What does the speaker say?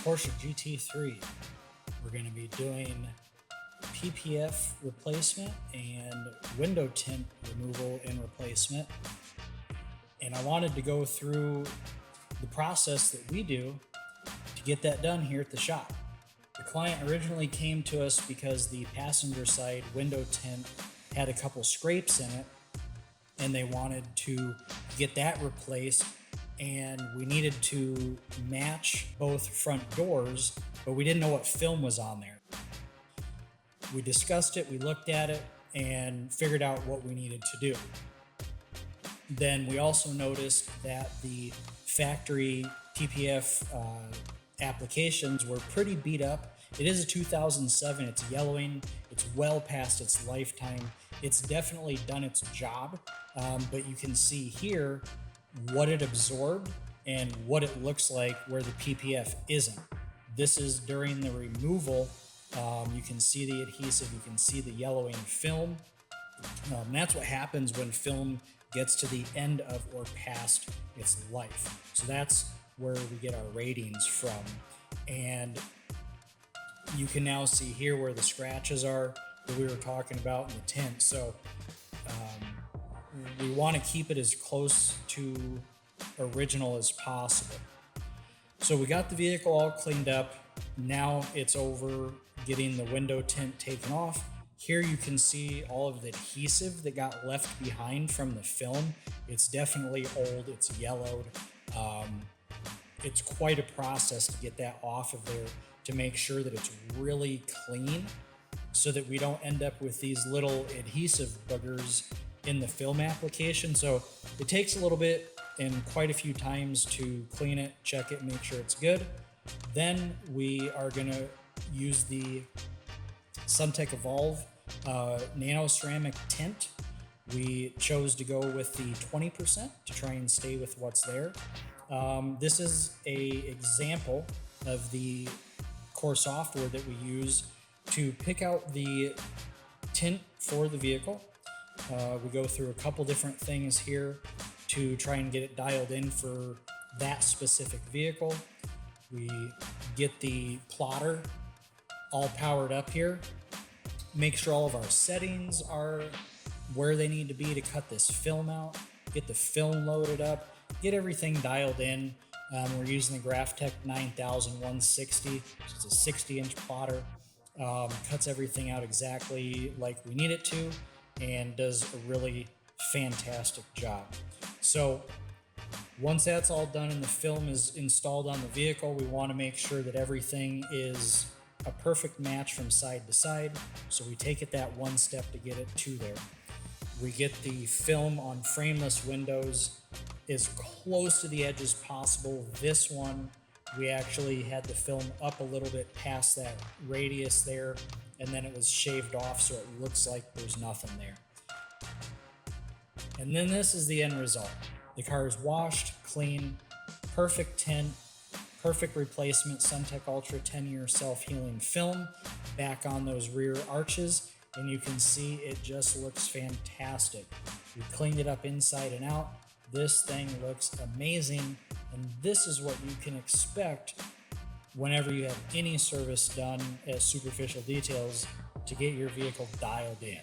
Porsche GT3. We're going to be doing PPF replacement and window tint removal and replacement. And I wanted to go through the process that we do to get that done here at the shop. The client originally came to us because the passenger side window tint had a couple scrapes in it, and they wanted to get that replaced, and we needed to match both front doors, but we didn't know what film was on there. We discussed it, we looked at it, and figured out what we needed to do. Then we also noticed that the factory PPF applications were pretty beat up. It is a 2007, it's yellowing, it's well past its lifetime. It's definitely done its job, but you can see here what it absorbed and what it looks like where the PPF isn't. This is during the removal. You can see the adhesive, you can see the yellowing film. That's what happens when film gets to the end of or past its life. So that's where we get our ratings from. And you can now see here where the scratches are that we were talking about in the tint. So we want to keep it as close to original as possible. So we got the vehicle all cleaned up. Now it's over getting the window tint taken off. Here you can see all of the adhesive that got left behind from the film. It's definitely old, it's yellowed. It's quite a process to get that off of there to make sure that it's really clean so that we don't end up with these little adhesive boogers in the film application. So it takes a little bit and quite a few times to clean it, check it, make sure it's good. Then we are gonna use the SunTek Evolve nano ceramic tint. We chose to go with the 20% to try and stay with what's there. This is an example of the core software that we use to pick out the tint for the vehicle. We go through a couple different things here to try and get it dialed in for that specific vehicle. We get the plotter all powered up here, make sure all of our settings are where they need to be to cut this film out, get the film loaded up, get everything dialed in. We're using the Graphtec 9160, it's a 60-inch plotter. Cuts everything out exactly like we need it to and does a really fantastic job. So once that's all done and the film is installed on the vehicle, we want to make sure that everything is a perfect match from side to side. So we take it that one step to get it to there. We get the film on frameless windows as close to the edge as possible. This one, we actually had the film up a little bit past that radius there, and then it was shaved off so it looks like there's nothing there. And then this is the end result. The car is washed, clean, perfect tint, perfect replacement SunTek Ultra 10-year self-healing film back on those rear arches, and you can see it just looks fantastic. We cleaned it up inside and out. This thing looks amazing, and this is what you can expect whenever you have any service done at Superficial Details to get your vehicle dialed in.